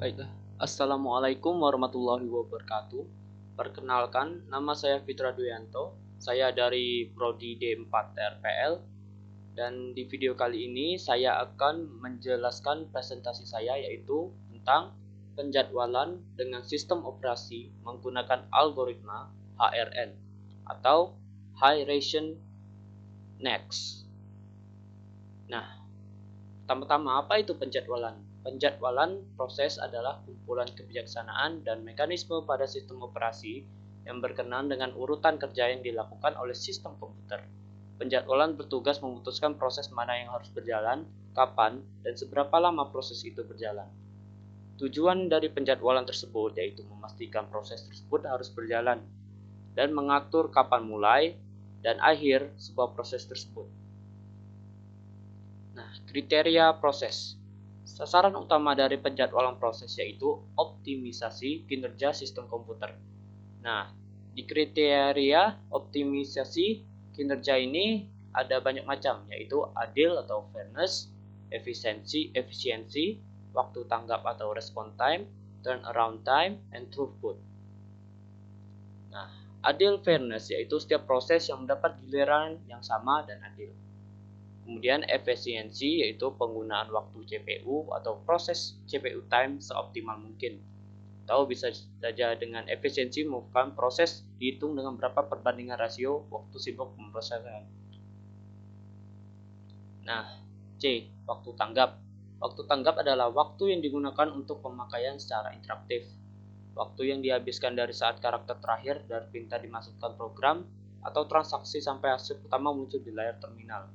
Baiklah, Assalamualaikum warahmatullahi wabarakatuh. Perkenalkan, nama saya Fitra Duyanto. Saya dari Prodi D4 TRPL. Dan di video kali ini saya akan menjelaskan presentasi saya, yaitu tentang penjadwalan dengan sistem operasi menggunakan algoritma HRN atau High Ration Next. Nah, pertama-tama, apa itu penjadwalan? Penjadwalan proses adalah kumpulan kebijaksanaan dan mekanisme pada sistem operasi yang berkenaan dengan urutan kerja yang dilakukan oleh sistem komputer. Penjadwalan bertugas memutuskan proses mana yang harus berjalan, kapan, dan seberapa lama proses itu berjalan. Tujuan dari penjadwalan tersebut yaitu memastikan proses tersebut harus berjalan dan mengatur kapan mulai dan akhir sebuah proses tersebut. Nah, kriteria proses. Sasaran utama dari penjadwalan proses yaitu optimisasi kinerja sistem komputer. Nah, di kriteria optimisasi kinerja ini ada banyak macam, yaitu adil atau fairness, efisiensi, waktu tanggap atau response time, turnaround time, and throughput. Nah, adil fairness yaitu setiap proses yang mendapat giliran yang sama dan adil. Kemudian efisiensi yaitu penggunaan waktu CPU atau proses CPU time seoptimal mungkin. Atau bisa saja dengan efisiensi merupakan proses dihitung dengan berapa perbandingan rasio waktu sibuk pemrosesan. Nah, C. Waktu tanggap. Waktu tanggap adalah waktu yang digunakan untuk pemakaian secara interaktif. Waktu yang dihabiskan dari saat karakter terakhir dari perintah dimasukkan program atau transaksi sampai hasil pertama muncul di layar terminal.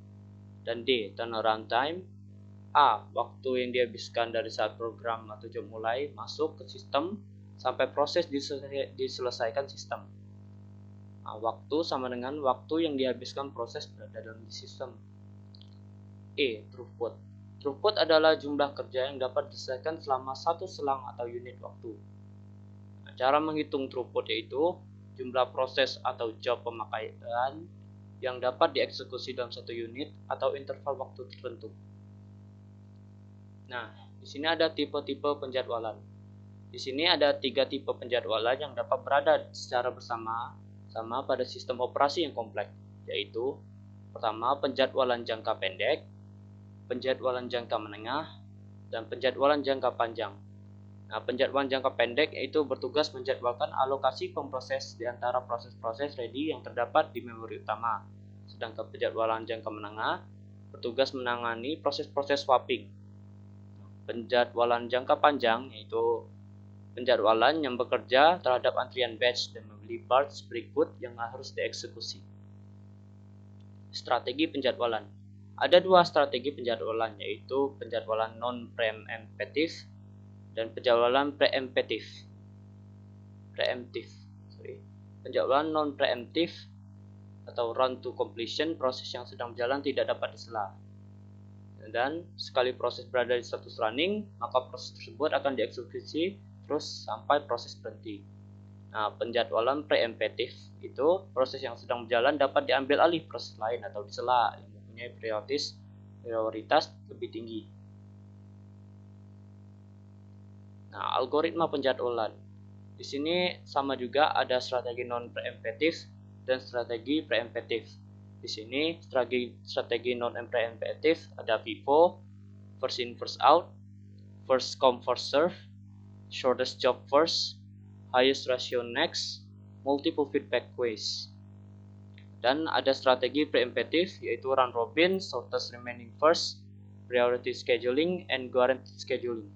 Dan D. Turnaround time. A. Waktu yang dihabiskan dari saat program atau job mulai masuk ke sistem sampai proses diselesaikan sistem. Nah, waktu sama dengan waktu yang dihabiskan proses berada dalam sistem. E. Throughput. Throughput adalah jumlah kerja yang dapat diselesaikan selama satu selang atau unit waktu. Nah, cara menghitung throughput yaitu jumlah proses atau job pemakaian yang dapat dieksekusi dalam satu unit atau interval waktu tertentu. Nah, di sini ada tipe-tipe penjadwalan. Di sini ada 3 tipe penjadwalan yang dapat berada secara bersama-sama pada sistem operasi yang kompleks, yaitu pertama penjadwalan jangka pendek, penjadwalan jangka menengah, dan penjadwalan jangka panjang. Nah, penjadwalan jangka pendek yaitu bertugas menjadwalkan alokasi pemproses di antara proses-proses ready yang terdapat di memori utama. Sedangkan penjadwalan jangka menengah bertugas menangani proses-proses swapping. Penjadwalan jangka panjang yaitu penjadwalan yang bekerja terhadap antrian batch dan membeli parts berikut yang harus dieksekusi. Strategi penjadwalan. Ada 2 strategi penjadwalan, yaitu penjadwalan non-preemptive dan penjadwalan preemptive. Penjadwalan non-preemptive atau run to completion, proses yang sedang berjalan tidak dapat disela. Dan sekali proses berada di status running, maka proses tersebut akan dieksekusi terus sampai proses berhenti. Nah, penjadwalan preemptive itu proses yang sedang berjalan dapat diambil alih proses lain atau disela yang mempunyai prioritas lebih tinggi. Nah, algoritma penjadwalan. Di sini sama juga ada strategi non-preemptive dan strategi preemptive. Di sini strategi non-preemptive ada FIFO, first in first out, first come first serve, shortest job first, highest ratio next, multiple feedback queries. Dan ada strategi preemptive yaitu round robin, shortest remaining first, priority scheduling, and guaranteed scheduling.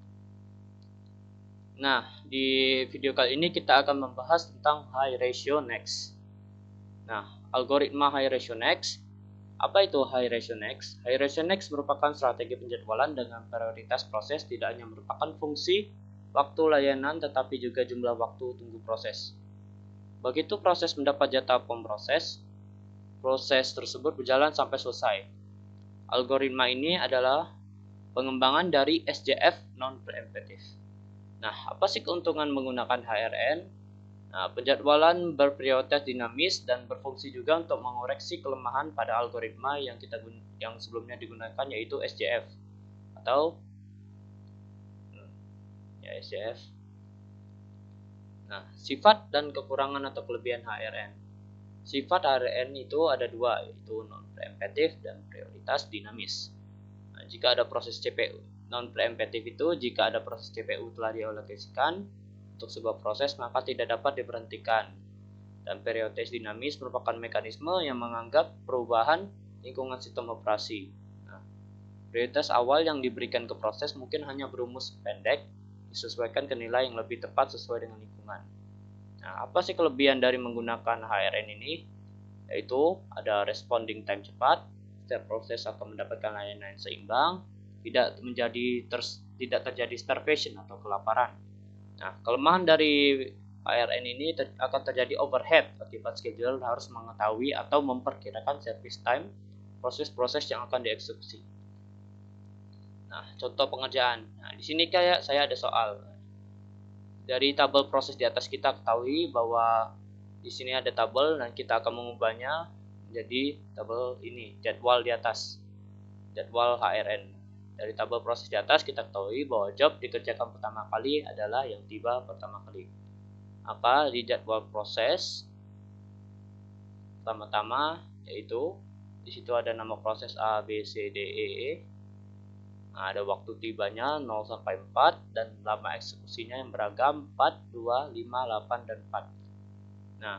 Nah, di video kali ini kita akan membahas tentang high ratio next. Nah, algoritma high ratio next. Apa itu high ratio next? High ratio next merupakan strategi penjadwalan dengan prioritas proses tidak hanya merupakan fungsi waktu layanan tetapi juga jumlah waktu tunggu proses. Begitu proses mendapat jatah pemproses, proses tersebut berjalan sampai selesai. Algoritma ini adalah pengembangan dari SJF non-preemptive. Nah, apa sih keuntungan menggunakan HRN? Nah, penjadwalan berprioritas dinamis dan berfungsi juga untuk mengoreksi kelemahan pada algoritma yang sebelumnya digunakan yaitu SJF atau ya SCF. Nah, sifat dan kekurangan atau kelebihan HRN. Sifat HRN itu ada dua, yaitu non-preemptive dan prioritas dinamis. Nah, jika ada proses CPU non-preemptive itu jika ada proses CPU telah dialokasikan untuk sebuah proses maka tidak dapat diberhentikan. Dan prioritas dinamis merupakan mekanisme yang menganggap perubahan lingkungan sistem operasi. Nah, prioritas awal yang diberikan ke proses mungkin hanya berumus pendek, disesuaikan ke nilai yang lebih tepat sesuai dengan lingkungan. Nah, apa sih kelebihan dari menggunakan HRN ini? Yaitu ada responding time cepat, setiap proses akan mendapatkan layanan yang seimbang, tidak terjadi starvation atau kelaparan. Nah, kelemahan dari HRN ini akan terjadi overhead akibat schedule harus mengetahui atau memperkirakan service time proses-proses yang akan dieksekusi. Nah, contoh pengerjaan. Nah, di sini kayak saya ada soal. Dari tabel proses di atas kita ketahui bahwa di sini ada tabel dan kita akan mengubahnya menjadi tabel ini, jadwal di atas. Jadwal HRN. Dari tabel proses di atas kita ketahui bahwa job dikerjakan pertama kali adalah yang tiba pertama kali. Maka di jadwal proses pertama-tama yaitu di situ ada nama proses A, B, C, D, E, E. Nah, ada waktu tibanya 0 sampai 4 dan lama eksekusinya yang beragam 4, 2, 5, 8 dan 4. Nah,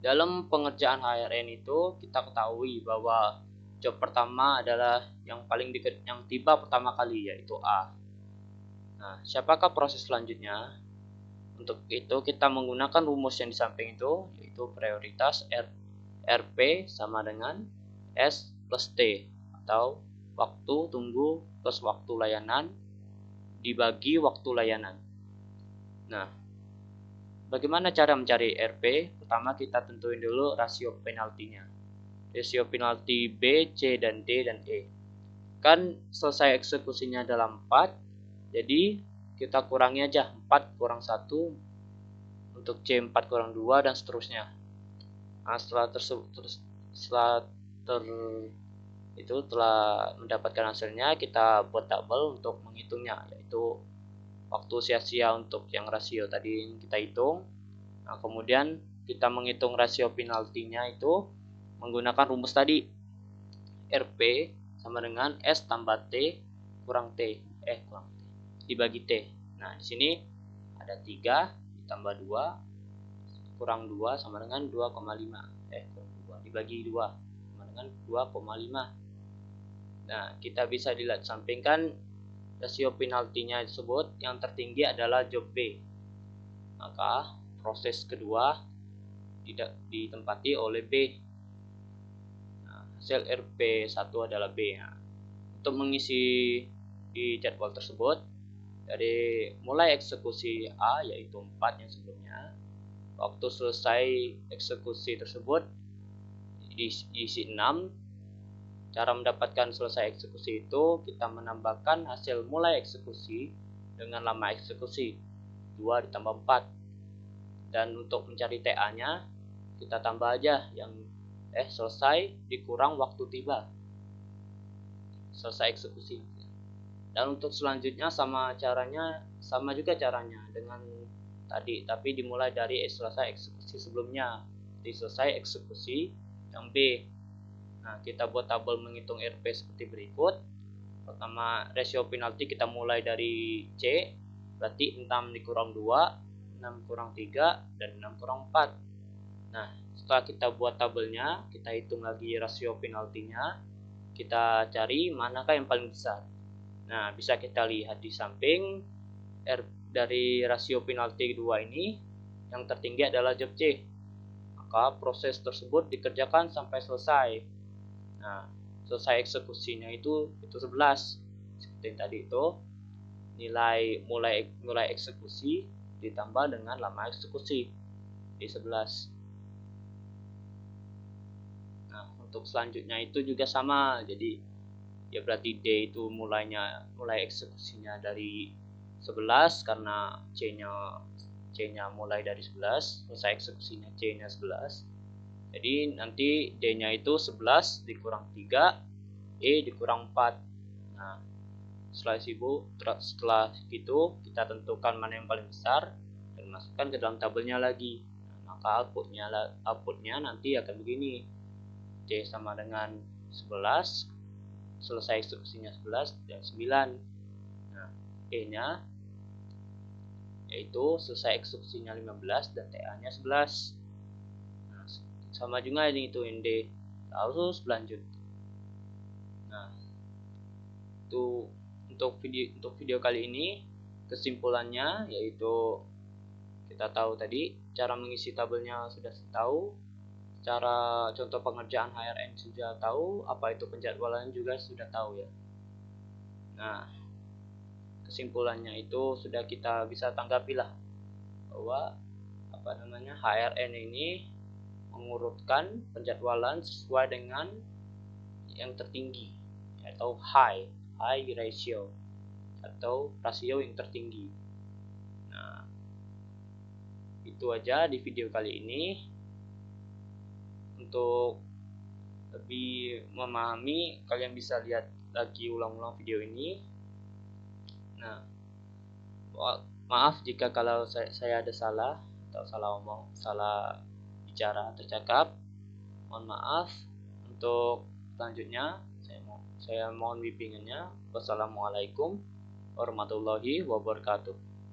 dalam pengerjaan HRN itu kita ketahui bahwa job pertama adalah yang tiba pertama kali yaitu A. Nah, siapakah proses selanjutnya? Untuk itu kita menggunakan rumus yang di samping itu yaitu prioritas RP sama dengan S plus T atau waktu tunggu plus waktu layanan dibagi waktu layanan. Nah, bagaimana cara mencari RP? Pertama kita tentuin dulu rasio penaltinya. Rasio penalti B, C, dan D, dan E. Kan selesai eksekusinya dalam 4, jadi kita kurangi aja 4 kurang 1 untuk C 4 kurang 2 dan seterusnya. Nah, setelah mendapatkan hasilnya kita buat tabel untuk menghitungnya, yaitu waktu sia-sia untuk yang rasio tadi kita hitung. Nah, kemudian kita menghitung rasio penaltinya itu menggunakan rumus tadi. RP sama dengan S tambah T kurang T dibagi T. Nah, di sini ada 3 ditambah 2 kurang 2 sama dengan 2,5. Dibagi 2 sama dengan 2,5. Nah, kita bisa dilihat sampingkan rasio penaltinya tersebut yang tertinggi adalah job B. Maka proses kedua tidak ditempati oleh B. Nah, hasil RP1 adalah B. Nah, untuk mengisi di jadwal tersebut dari mulai eksekusi A yaitu 4 yang sebelumnya, waktu selesai eksekusi tersebut diisi 6. Cara mendapatkan selesai eksekusi itu kita menambahkan hasil mulai eksekusi dengan lama eksekusi 2 ditambah 4. Dan untuk mencari TA-nya kita tambah aja yang selesai dikurang waktu tiba selesai eksekusi. Dan untuk selanjutnya sama juga caranya dengan tadi, tapi dimulai dari selesai eksekusi sebelumnya, selesai eksekusi yang B. Nah, kita buat tabel menghitung RP seperti berikut. Pertama, rasio penalti kita mulai dari C, berarti 6 dikurang 2, 6 kurang 3, dan 6 kurang 4. Nah, setelah kita buat tabelnya, kita hitung lagi rasio penaltinya, kita cari manakah yang paling besar. Nah, bisa kita lihat di samping dari rasio penalti kedua ini, yang tertinggi adalah job C. Maka proses tersebut dikerjakan sampai selesai. Nah, selesai eksekusinya itu 11. Seperti yang tadi itu, nilai mulai eksekusi ditambah dengan lama eksekusi di 11. Nah, untuk selanjutnya itu juga sama. Jadi ya berarti D itu mulai eksekusinya dari 11 karena C-nya mulai dari 11, selesai eksekusinya C-nya 11. Jadi nanti D-nya itu 11 dikurang 3, E dikurang 4. Nah, Setelah itu kita tentukan mana yang paling besar dan masukkan ke dalam tabelnya lagi. Maka outputnya nanti akan begini. C sama dengan 11, selesai instruksinya 11 dan 9. Nah, E-nya yaitu selesai instruksinya 15 dan TA-nya 11. Nah, sama juga ini itu D harus berlanjut. Nah, itu untuk video kali ini kesimpulannya yaitu kita tahu tadi cara mengisi tabelnya sudah tahu, cara contoh pengerjaan HRN sudah tahu, apa itu penjadwalan juga sudah tahu ya. Nah, kesimpulannya itu sudah kita bisa tanggapi lah bahwa HRN ini mengurutkan penjadwalan sesuai dengan yang tertinggi atau high ratio atau rasio yang tertinggi. Nah, itu aja di video kali ini. Untuk lebih memahami, kalian bisa lihat lagi ulang-ulang video ini. Nah, maaf jika kalau saya ada salah atau salah omong, salah bicara atau cakap. Mohon maaf. Untuk selanjutnya saya mohon bimbingannya. Wassalamualaikum warahmatullahi wabarakatuh.